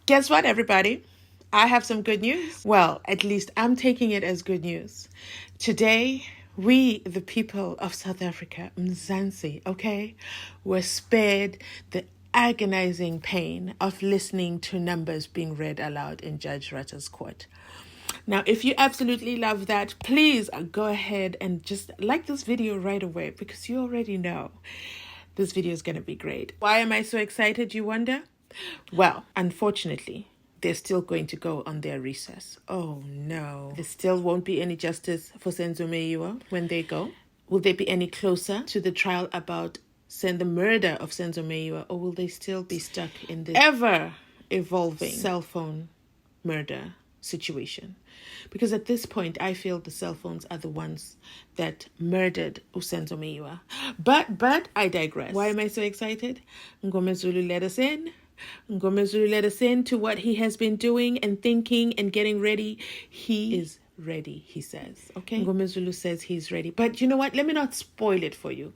Guess what, everybody? I have some good news. Well, at least I'm taking it as good news. Today, we, the people of South Africa, Mzansi, okay, were spared the agonizing pain of listening to numbers being read aloud in Judge Ratta's court. Now, if you absolutely love that, please go ahead and just like this video right away, because you already know this video is going to be great. Why am I so excited, you wonder? Well, unfortunately, they're still going to go on their recess. Oh no. There still won't be any justice for Senzo Meyiwa when they go. Will they be any closer to the trial about the murder of Senzo Meyiwa, or will they still be stuck in this ever-evolving cell phone murder situation? Because at this point, I feel the cell phones are the ones that murdered Senzo Meyiwa. But I digress. Why am I so excited? Ngomezulu let us in. Ngomezulu let us in to what he has been doing and thinking and getting ready. He is ready, he says. Okay? Ngomezulu says he's ready. But you know what? Let me not spoil it for you.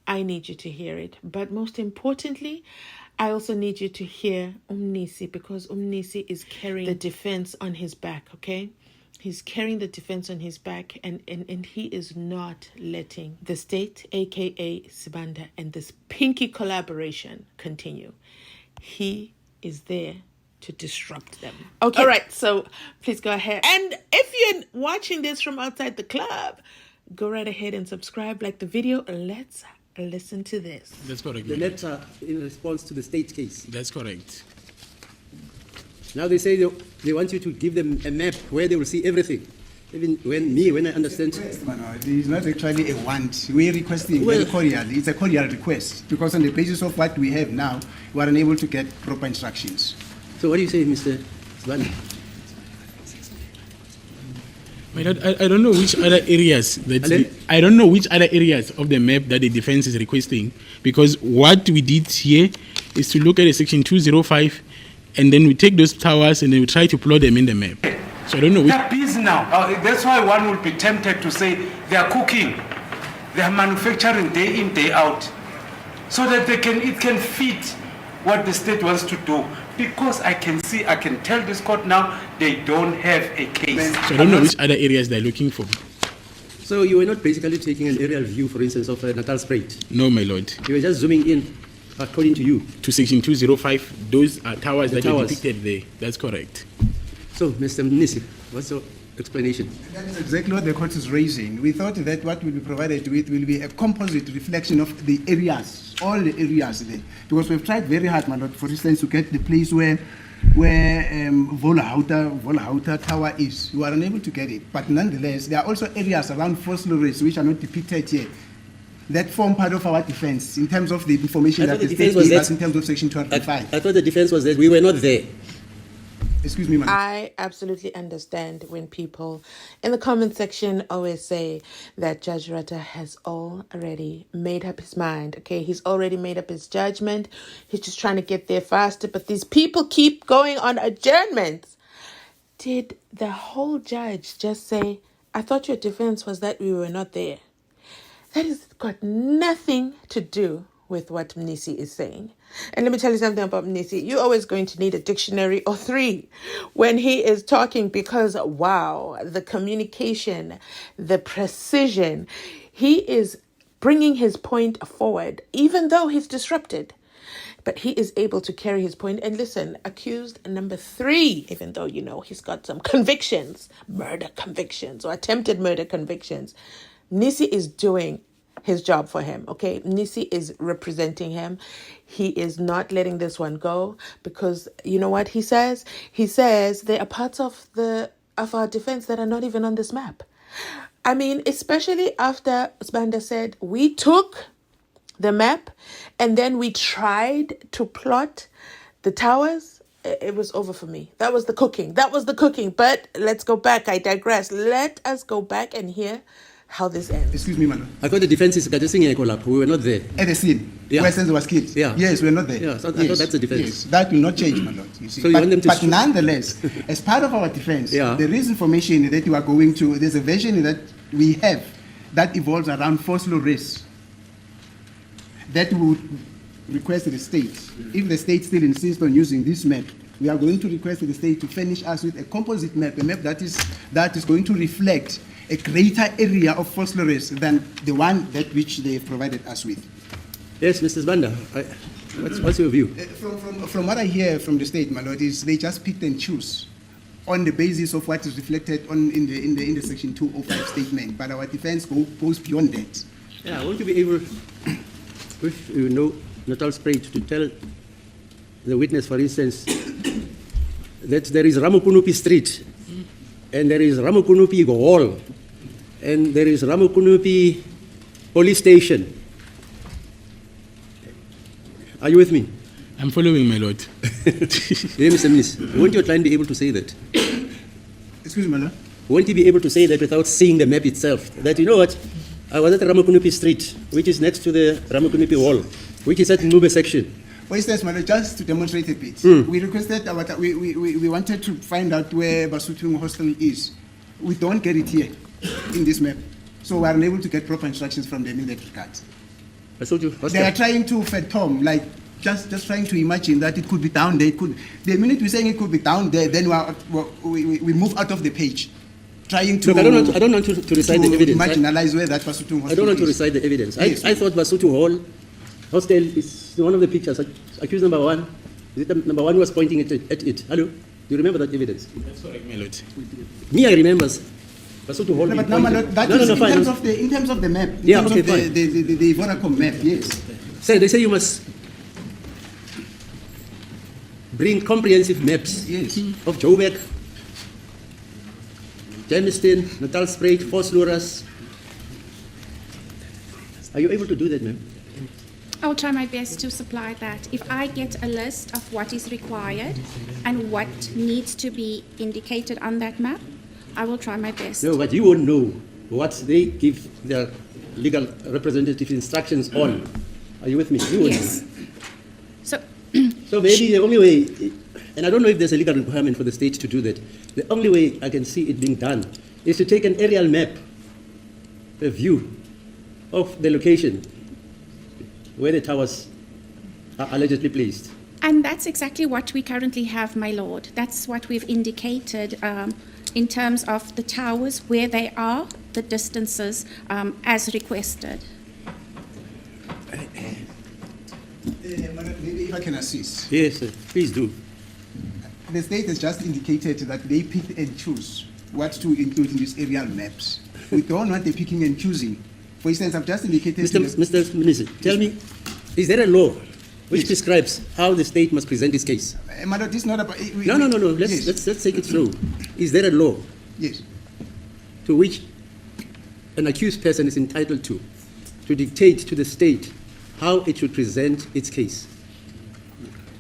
I need you to hear it. But most importantly, I also need you to hear MNISI, because MNISI is carrying the defense on his back, okay? He's carrying the defense on his back, and he is not letting the state, aka Sibanda, and this pinky collaboration continue. He is there to disrupt them. Okay. All right, so please go ahead. And if you're watching this from outside the club, go right ahead and subscribe, like the video. Let's listen to this. That's correct. The letter in response to the state case. That's correct. Now they say they want you to give them a map where they will see everything. Even when I understand. It's not actually a want. We're requesting very cordially. It's a cordial request, because on the basis of what we have now, we are unable to get proper instructions. So what do you say, Mr. Sibanda? My Lord, I don't know which other areas I don't know which other areas of the map that the defense is requesting, because what we did here is to look at the section 205, and then we take those towers and then we try to plot them in the map. So I don't know which. They're busy now. That's why one will be tempted to say they are cooking, they are manufacturing day in, day out, so that it can fit what the state wants to do. Because I can tell this court now, they don't have a case. So I don't know which other areas they're looking for. So you were not basically taking an aerial view, for instance, of Natal Strait? No, my Lord. You were just zooming in, according to you? To section 205, those are towers that are depicted there. That's correct. So, Mr. MNISI, what's your explanation? That is exactly what the court is raising. We thought that what will be provided with will be a composite reflection of the areas, all the areas there. Because we've tried very hard, my Lord, for instance, to get the place where Volahouta Tower is. You are unable to get it. But nonetheless, there are also areas around Fosloris which are not depicted here, that form part of our defense in terms of the information that the state gave us in terms of section 205. I thought the defense was that we were not there. Excuse me, madam. I absolutely understand when people in the comment section always say that Judge Ratta has already made up his mind. Okay, he's already made up his judgment. He's just trying to get there faster. But these people keep going on adjournments. Did the whole judge just say, I thought your defense was that we were not there? That has got nothing to do with what MNISI is saying. And let me tell you something about MNISI. You're always going to need a dictionary or three when he is talking, because, wow, the communication, the precision, he is bringing his point forward, even though he's disrupted. But he is able to carry his point. And listen, accused number 3, even though, you know, he's got some convictions, murder convictions or attempted murder convictions, MNISI is doing his job for him, okay? MNISI is representing him. He is not letting this one go, because you know what he says? He says there are parts of our defense that are not even on this map. I mean, especially after Sibanda said we took the map and then we tried to plot the towers. It was over for me. That was the cooking. But let's go back. I digress. Let us go back and hear how this ends. Excuse me, madam. I thought the defense is suggesting a collapse. We were not there. At the scene, where Senzo was killed. Yeah. Yes, we're not there. Yeah, so I thought that's the defense. Yes, that will not change, my Lord. You see. So you want them to but nonetheless, as part of our defense, there is information that you are going to, there's a version that we have that evolves around Foslo race that would request the state, if the state still insists on using this map, we are going to request the state to furnish us with a composite map, a map that is going to reflect a greater area of phosphorus than the one that which they provided us with. Yes, Mr. Sibanda, what's your view? From what I hear from the state, my lord, is they just pick and choose on the basis of what is reflected in the Section 205 statement. But our defense goes beyond that. Yeah, won't you be able, if you know Natal Spray, to tell the witness, for instance, that there is Ramokunupi Street, and there is Ramokunupi Hall, and there is Ramokunupi Police Station. Are you with me? I'm following, my lord. Yeah, Mr. Minister, won't your client be able to say that? Excuse me, my lord? Won't he be able to say that without seeing the map itself? That, you know what, I was at Ramokunupi Street, which is next to the Ramokunupi Hall, which is at Nube section. For instance, my lord, just to demonstrate a bit, we requested, we wanted to find out where Basotho Hostel is. We don't get it here in this map. So we are unable to get proper instructions from them in that regard. They are trying to fathom, like, just trying to imagine that it could be down there. The minute we're saying it could be down there, then we move out of the page, trying to. Look, I don't want to recite the evidence. Marginalize where that Basotho Hostel I don't want to recite the evidence. Yes. I thought Basotho Hostel is one of the pictures. Accused number one. Is it number one who was pointing at it? Hello? Do you remember that evidence? That's correct, my lord. Me, I remember Basotho Hall. No, but no, my lord, that is in terms of the map. In terms of the Vodacom map, yes. So they say you must bring comprehensive maps of Joburg, Germiston, Natal Spruit, Vosloorus. Are you able to do that, ma'am? I'll try my best to supply that. If I get a list of what is required and what needs to be indicated on that map, I will try my best. No, but you won't know what they give their legal representative instructions on. Are you with me? You won't Yes. know. So, So maybe the only way, and I don't know if there's a legal requirement for the state to do that, the only way I can see it being done is to take an aerial map, a view of the location where the towers are allegedly placed. and that's exactly what we currently have, my lord. That's what we've indicated in terms of the towers, where they are, the distances, as requested. Maybe if I can assist. Yes, sir. Please do. The state has just indicated that they pick and choose what to include in these aerial maps. We don't want the picking and choosing. For instance, I've just indicated. Mr. Minister, tell me, is there a law which prescribes how the state must present its case? Madam, this is not about. No. Let's take it through. Is there a law Yes. to which an accused person is entitled to dictate to the state how it should present its case?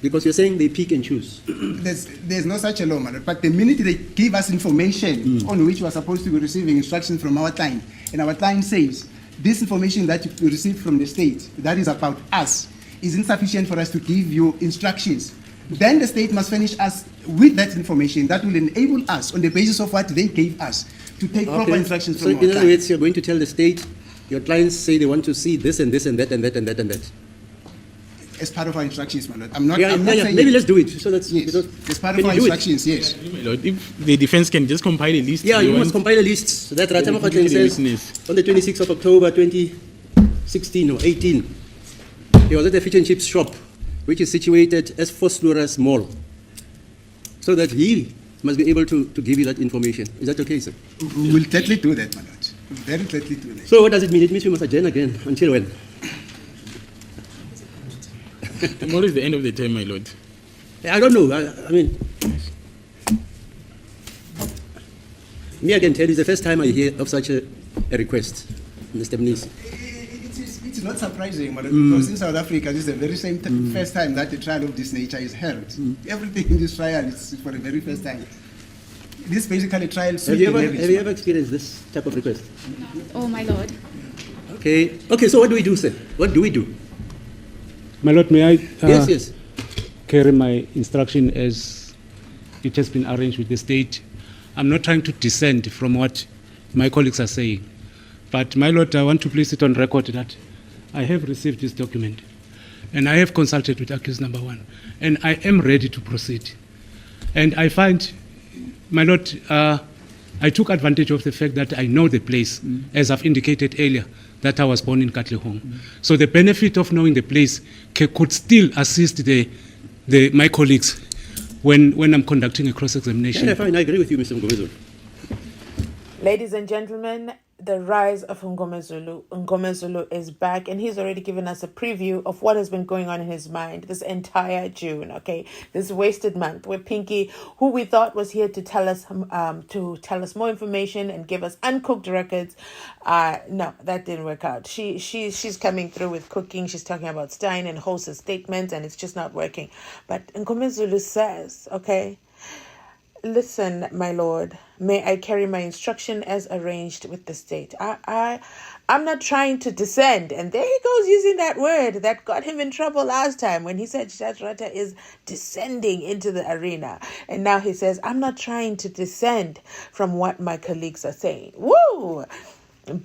Because you're saying they pick and choose. There's no such a law, madam. But the minute they give us information on which we are supposed to be receiving instructions from our client, and our client says, this information that you received from the state, that is about us, is insufficient for us to give you instructions, then the state must furnish us with that information that will enable us, on the basis of what they gave us, to take proper instructions from our So in other client. words, you're going to tell the state, your clients say they want to see this and this and that and that and that and that. As part of our instructions, madam. I'm not saying Maybe let's do it. So that's yes. As part of Can our you do it? instructions, yes. My lord, if the defense can just compile a list. Yeah, they you want- must compile a list so that Ratama give the says listeners. on the 26th of October 2016 or 18, he was at a fish and chips shop, which is situated as Vosloorus Mall, so that he must be able to give you that information. Is that okay, sir? We will gladly do that, madam. Very gladly do that. So what does it mean? It means we must adjourn again. Until when? Tomorrow is the end of the term, my lord. I don't know. I mean, me, I can tell you, it's the first time I hear of such a request, Mr. MNISI. It's not surprising, madam, because in South Africa, this is the very same first time that a trial of this nature is held. Everything in this trial is for the very first time. This basically trial. Have you ever experienced this type of request? Oh, my lord. Okay. Okay, so what do we do, sir? What do we do? My lord, may I Yes. carry my instruction as it has been arranged with the state? I'm not trying to dissent from what my colleagues are saying, but my lord, I want to place it on record that I have received this document and I have consulted with accused number one and I am ready to proceed. And I find, my Lord, I took advantage of the fact that I know the place, as I've indicated earlier, that I was born in Katlehong. So the benefit of knowing the place could still assist my colleagues when I'm conducting a cross-examination. Yeah, fine, I agree with you, Mr. Ngomezulu. Ladies and gentlemen, the rise of Ngomezulu. Ngomezulu is back, and he's already given us a preview of what has been going on in his mind this entire June, okay? This wasted month where Pinky, who we thought was here to tell us more information and give us uncooked records, no, that didn't work out. She's coming through with cooking. She's talking about Stein and Hose's statements, and it's just not working. But Ngomezulu says, okay, listen, my lord, may I carry my instruction as arranged with the state. I'm not trying to descend. And there he goes using that word that got him in trouble last time when he said Judge Rata is descending into the arena. And now he says, I'm not trying to descend from what my colleagues are saying. Woo!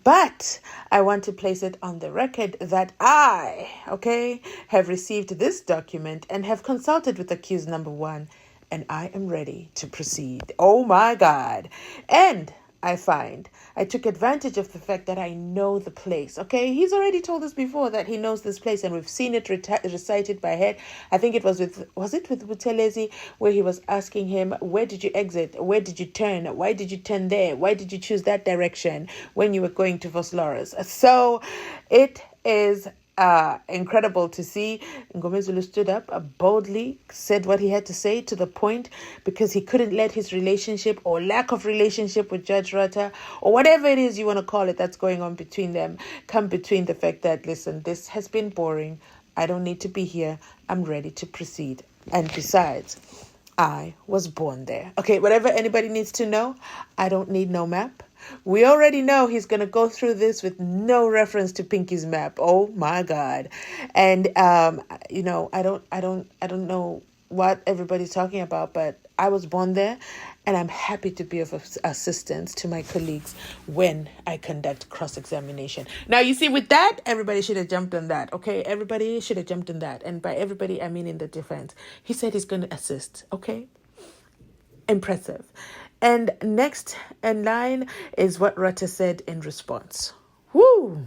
But I want to place it on the record that I, have received this document and have consulted with accused number 1. And I am ready to proceed. Oh my God. And I find I took advantage of the fact that I know the place. Okay, he's already told us before that he knows this place, and we've seen it recited by head. I think it was with Buthelezi, where he was asking him, where did you exit? Where did you turn? Why did you turn there? Why did you choose that direction when you were going to Vosloris? So it is incredible to see. Ngomezulu stood up boldly, said what he had to say to the point, because he couldn't let his relationship or lack of relationship with Judge Rata, or whatever it is you want to call it that's going on between them, come between the fact that, listen, this has been boring. I don't need to be here. I'm ready to proceed. And besides, I was born there. Okay, whatever anybody needs to know, I don't need no map. We already know he's going to go through this with no reference to Pinky's map. Oh my God. And I don't know what everybody's talking about, but I was born there, and I'm happy to be of assistance to my colleagues when I conduct cross-examination. Now, you see, with that, everybody should have jumped on that, okay? Everybody should have jumped on that. And by everybody, I mean in the defense. He said he's going to assist, okay? Impressive. And next in line is what Rata said in response. Woo!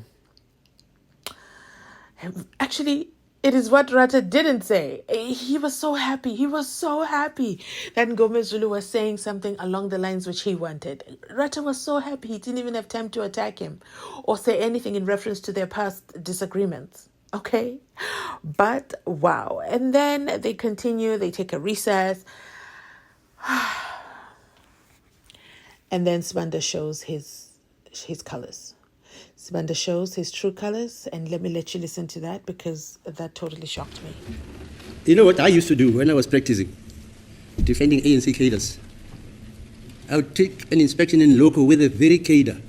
Actually, it is what Rata didn't say. He was so happy. He was so happy that Ngomezulu was saying something along the lines which he wanted. Rata was so happy he didn't even have time to attack him or say anything in reference to their past disagreements. Okay? But wow. And then they continue. They take a recess. And then Sibanda shows his colors. Sibanda shows his true colors, and let me let you listen to that, because that totally shocked me. You know what I used to do when I was practicing, defending ANC cadres? I would take an inspection in loco with a very cadre,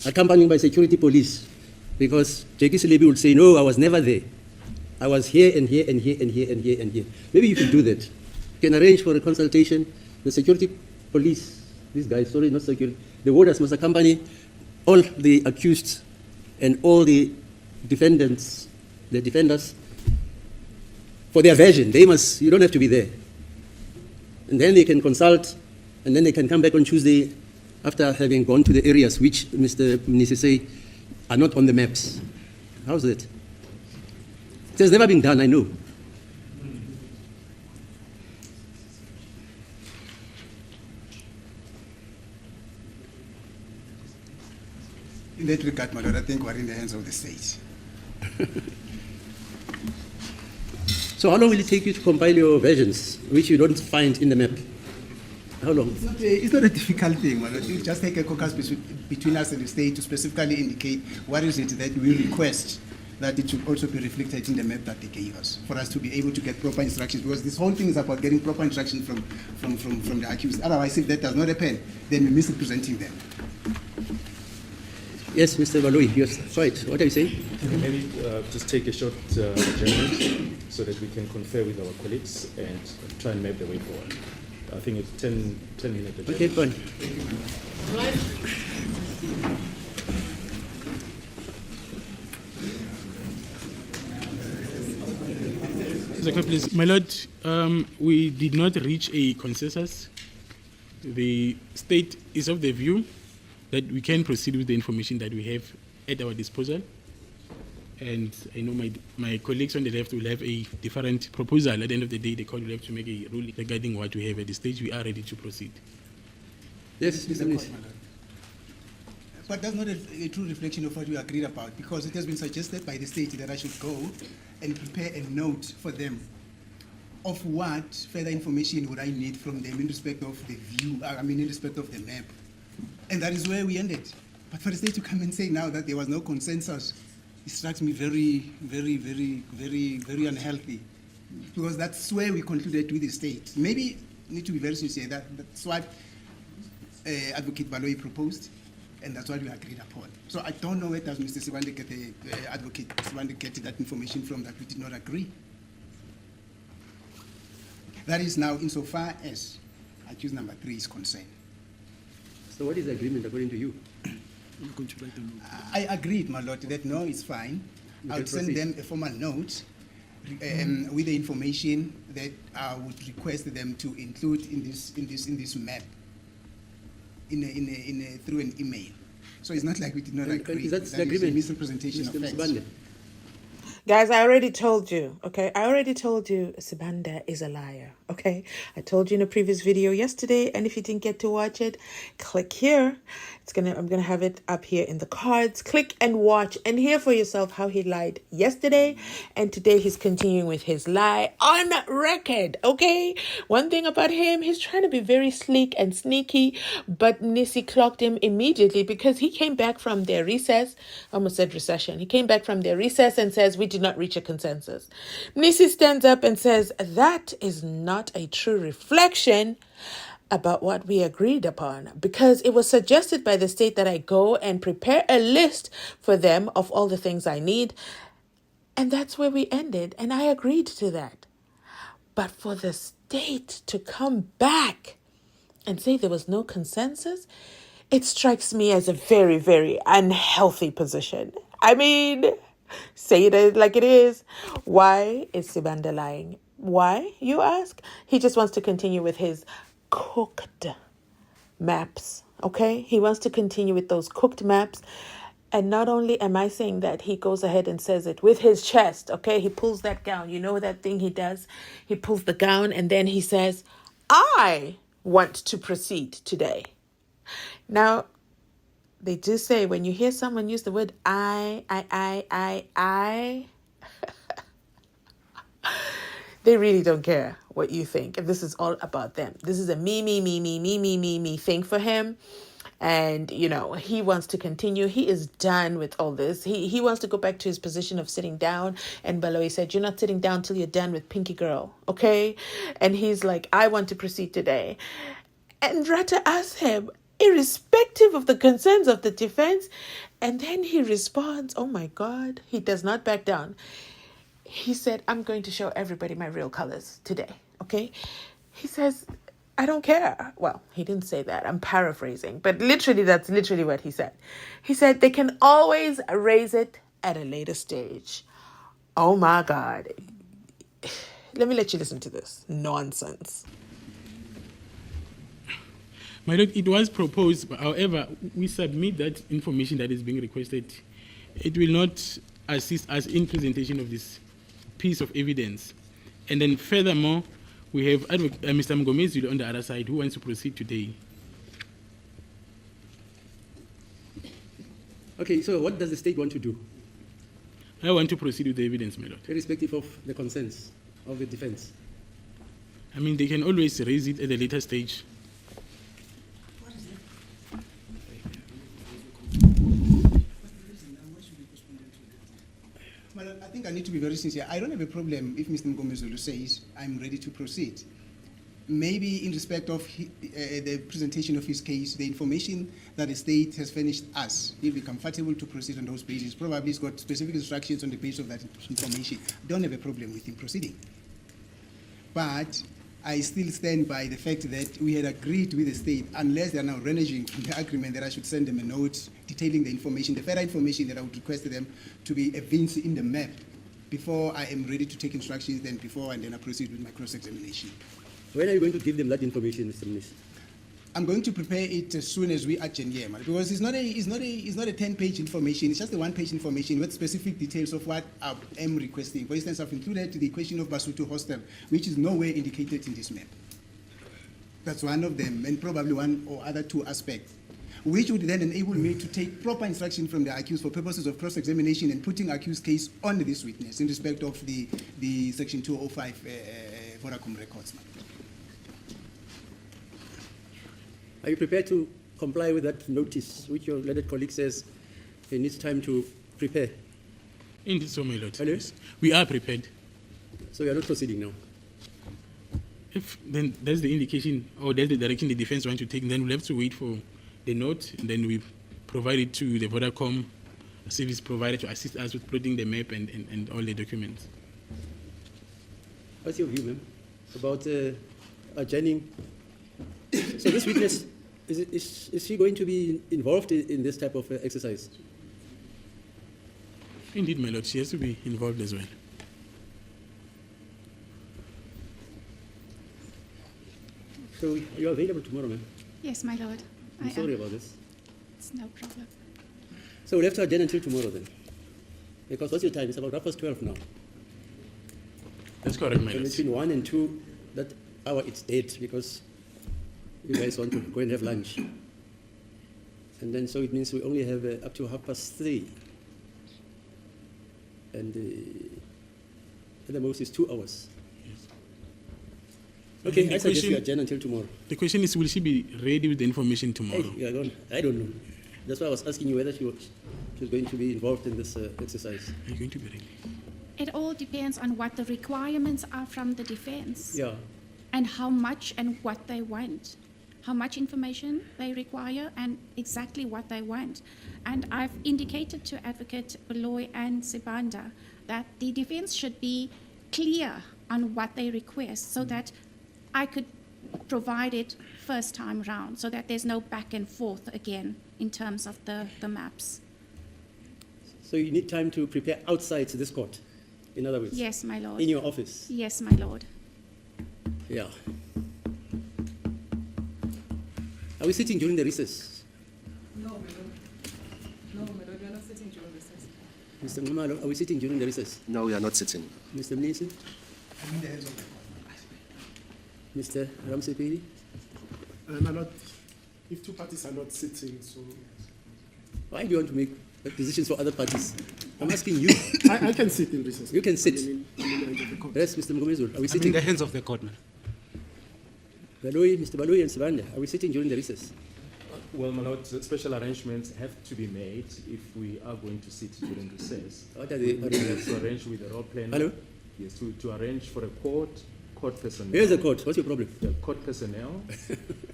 accompanied by security police, because Jackie Selebi would say, no, I was never there. I was here and here and here and here and here and here. Maybe you can do that. You can arrange for a consultation. The security police, these guys, sorry, not security, the warders must accompany all the accused and all the defenders for their version. You don't have to be there. And then they can consult, and then they can come back on Tuesday after having gone to the areas which Mr. MNISI say are not on the maps. How's that? It has never been done, I know. In that regard, my lord, I think we're in the hands of the state. So how long will it take you to compile your versions, which you don't find in the map? How long? It's not a difficult thing, my lord. You just take a caucus between us and the state to specifically indicate what is it that we request that it should also be reflected in the map that they gave us, for us to be able to get proper instructions, because this whole thing is about getting proper instructions from the accused. Otherwise, if that does not happen, then we miss representing them. Yes, Mr. Valui, you're right. What are you saying? Maybe just take a short adjournment so that we can confer with our colleagues and try and map the way forward. I think it's 10 minutes adjournment. Okay, fine. Mr. Please. My Lord, we did not reach a consensus. The state is of the view that we can proceed with the information that we have at our disposal. And I know my colleagues on the left will have a different proposal. At the end of the day, the court will have to make a ruling regarding what we have at this stage. We are ready to proceed. Yes, Mr. MNISI. But that's not a true reflection of what we agreed about, because it has been suggested by the state that I should go and prepare a note for them of what further information would I need from them in respect of the view, in respect of the map. And that is where we ended. But for the state to come and say now that there was no consensus, it strikes me very, very, very, very, very unhealthy. Because that's where we concluded with the state. Maybe need to be very sincere, that's what Advocate Baloyi proposed, and that's what we agreed upon. So I don't know where does Mr. Sibande get Advocate Sibande get that information from that we did not agree. That is now insofar as accused number 3 is concerned. So what is the agreement according to you? I agreed, my lord, that no, it's fine. I'll send them a formal note with the information that I would request them to include in this map through an email. So it's not like we did not agree. That's the agreement. Misrepresentation of facts. Guys, I already told you, okay? I already told you Sibanda is a liar, okay? I told you in a previous video yesterday, and if you didn't get to watch it, click here. I'm gonna have it up here in the cards. Click and watch and hear for yourself how he lied yesterday, and today he's continuing with his lie on record, okay? One thing about him, he's trying to be very sleek and sneaky, but MNISI clocked him immediately because he came back from their recess, almost said recession. He came back from their recess and says, we did not reach a consensus. MNISI stands up and says, that is not a true reflection about what we agreed upon, because it was suggested by the state that I go and prepare a list for them of all the things I need. And that's where we ended. And I agreed to that. But for the state to come back and say there was no consensus, it strikes me as a very, very unhealthy position. I mean, say it like it is. Why is Sibanda lying? Why, you ask? He just wants to continue with his cooked maps, okay? He wants to continue with those cooked maps. And not only am I saying that, he goes ahead and says it with his chest, okay? He pulls that gown. You know that thing he does? He pulls the gown and then he says, I want to proceed today. Now, they do say when you hear someone use the word I, they really don't care what you think. And this is all about them. This is a me thing for him. And, you know, he wants to continue. He is done with all this. He wants to go back to his position of sitting down. And Baloyi said, you're not sitting down till you're done with Pinky Girl, okay? And he's like, I want to proceed today. And Rata asked him, irrespective of the concerns of the defense. And then he responds, oh my God, he does not back down. He said, I'm going to show everybody my real colors today, okay? He says, I don't care. Well, he didn't say that. I'm paraphrasing. But literally, that's literally what he said. He said, they can always raise it at a later stage. Oh my God. Let me let you listen to this nonsense. My Lord, it was proposed, however, we submit that information that is being requested. It will not assist us in presentation of this piece of evidence. And then furthermore, we have Mr. Mngomezulu on the other side who wants to proceed today. Okay, so what does the state want to do? I want to proceed with the evidence, my Lord. Irrespective of the concerns of the defense. I mean, they can always raise it at a later stage. Well, I think I need to be very sincere. I don't have a problem if Mr. Mngomezulu says, I'm ready to proceed. Maybe in respect of the presentation of his case, the information that the state has furnished us, he'll be comfortable to proceed on those bases. Probably he's got specific instructions on the basis of that information. Don't have a problem with him proceeding. But I still stand by the fact that we had agreed with the state, unless they are now reneging from the agreement, that I should send them a note detailing the information, the further information that I would request them to be evinced in the map before I am ready to take instructions, then I proceed with my cross-examination. When are you going to give them that information, Mr. MNISI? I'm going to prepare it as soon as we adjourn here, because it's not a 10-page information. It's just a 1-page information with specific details of what I am requesting. For instance, I've included the question of Basotho Hostel, which is nowhere indicated in this map. That's one of them, and probably one or other 2 aspects, which would then enable me to take proper instruction from the accused for purposes of cross-examination and putting accused case on this witness in respect of the Section 205 Vodacom records. Are you prepared to comply with that notice, which your learned colleague says he needs time to prepare? Indeed, so, my lord. Hello? Yes. We are prepared. So you are not proceeding now? If then that's the indication, or that's the direction the defense wants to take, then we'll have to wait for the note, and then we provide it to the Vodacom service provider to assist us with plotting the map and all the documents. What's your view, ma'am, about adjourning? So this witness, is she going to be involved in this type of exercise? Indeed, my lord, she has to be involved as well. So you're available tomorrow, ma'am? Yes, my lord. I'm sorry about this. It's no problem. So we'll have to adjourn until tomorrow then. Because what's your time? It's about 12:30 now. That's correct, my And lord. between 1 and 2, that hour it's dead because you guys want to go and have lunch. And then so it means we only have up to 3:30. And at the most is 2 hours. Okay, And the I suggest we question- adjourn until tomorrow. The question is, will she be ready with the information Hey, tomorrow? I don't know. That's why I was asking you whether she was going to be involved in this exercise. Are you going to be ready? It all depends on what the requirements are from the defense. Yeah. And how much and what they want, how much information they require and exactly what they want. And I've indicated to Advocate Baloy and Sibanda that the defense should be clear on what they request so that I could provide it first time round so that there's no back and forth again in terms of the maps. So you need time to prepare outside this court, in other words? Yes, my lord. In your office? Yes, my lord. Yeah. Are we sitting during the recess? No, madam. No, madam, we are not sitting during recess. Mr. Ngumalo, are we sitting during the recess? No, we are not sitting. Mr. MNISI? I'm in the hands of the court. Mr. Ramsepedi? My lord, if 2 parties are not sitting, so Why do you want to make decisions for other parties? I'm asking you. I can sit in recess. You can sit. I'm in the hands of the court. Yes, Mr. Mgomezulu, are we I'm in sitting? the hands of the court, man. Mr. Baloyi and Sibanda, are we sitting during the recess? Well, my lord, special arrangements have to be made if we are going to sit during recess. What are the We have to arrange with the role planner. Hello? Yes, to arrange for a court personnel. Where's the court? What's your problem? The court personnel.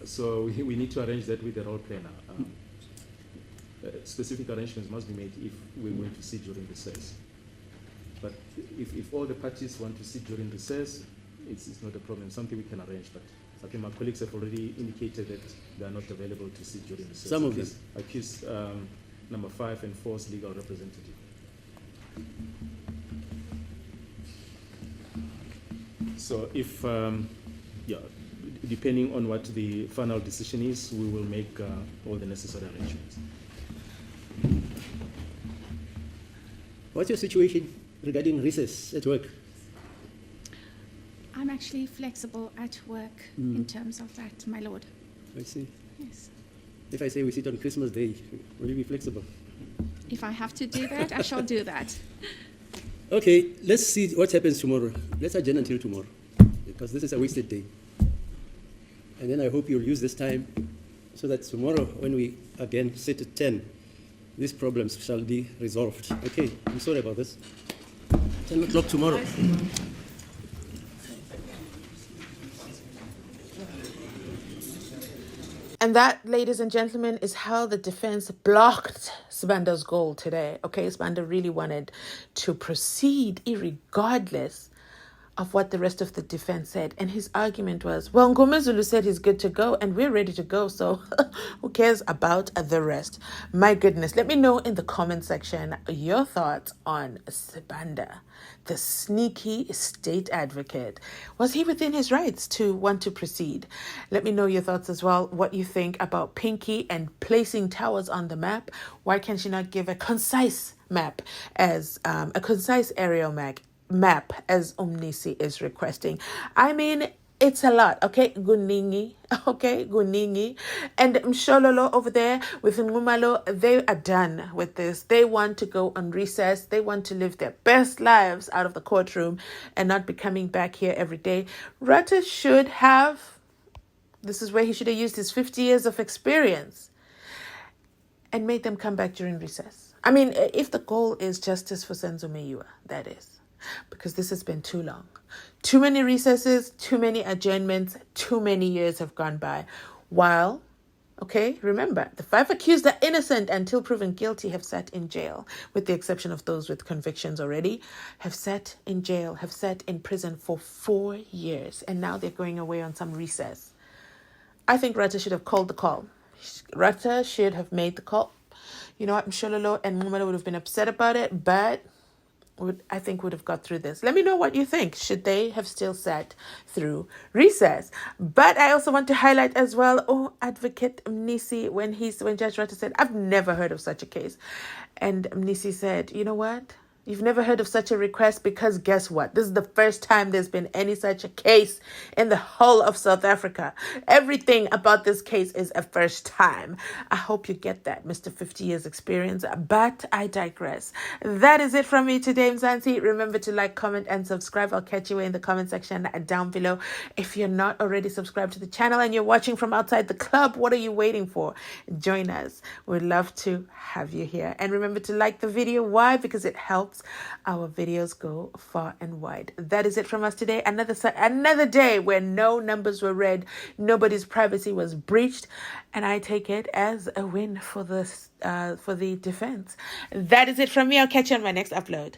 So we need to arrange that with the role planner. Specific arrangements must be made if we're going to sit during recess. But if all the parties want to sit during recess, it's not a problem. Something we can arrange. But I think my colleagues have already indicated that they are not available to sit during recess. Some of them. Accused number 5 and 4's legal representative. So if, depending on what the final decision is, we will make all the necessary arrangements. What's your situation regarding recess at work? I'm actually flexible at work in terms of that, my lord. I see. Yes. If I say we sit on Christmas Day, will you be flexible? If I have to do that, I shall do that. Okay, let's see what happens tomorrow. Let's adjourn until tomorrow, because this is a wasted day. And then I hope you'll use this time so that tomorrow, when we again sit at 10, these problems shall be resolved. Okay, I'm sorry about this. 10 o'clock tomorrow. And that, ladies and gentlemen, is how the defense blocked Sibanda's goal today. Okay, Sibanda really wanted to proceed irregardless of what the rest of the defense said. And his argument was, well, Ngomezulu said he's good to go and we're ready to go. So who cares about the rest? My goodness. Let me know in the comment section your thoughts on Sibanda, the sneaky state advocate. Was he within his rights to want to proceed? Let me know your thoughts as well. What you think about Pinky and placing towers on the map. Why can she not give a concise map as a concise aerial map as MNISI is requesting? I mean, it's a lot, okay? Guningi, okay? Guningi. And Mshololo over there with Ngumalo, they are done with this. They want to go on recess. They want to live their best lives out of the courtroom and not be coming back here every day. Rutter should have, this is where he should have used his 50 years of experience and made them come back during recess. I mean, if the goal is justice for Senzo Meyiwa, that is. Because this has been too long. Too many recesses, too many adjournments, too many years have gone by. While, okay, remember, the 5 accused are innocent until proven guilty, have sat in jail, with the exception of those with convictions already, have sat in jail, have sat in prison for 4 years, and now they're going away on some recess. I think Rata should have called the call. Rata should have made the call. You know what, Mshololo and Mumalo would have been upset about it, but I think would have got through this. Let me know what you think. Should they have still sat through recess? But I also want to highlight as well, Advocate MNISI, when Judge Rata said, I've never heard of such a case. And MNISI said, you know what? You've never heard of such a request because guess what? This is the first time there's been any such a case in the whole of South Africa. Everything about this case is a first time. I hope you get that, Mr. 50 years experience, but I digress. That is it from me today, Mzansi. Remember to like, comment, and subscribe. I'll catch you in the comment section down below. If you're not already subscribed to the channel and you're watching from outside the club, what are you waiting for? Join us. We'd love to have you here. And remember to like the video. Why? Because it helps our videos go far and wide. That is it from us today. Another day where no numbers were read, nobody's privacy was breached, and I take it as a win for the defense. That is it from me. I'll catch you on my next upload.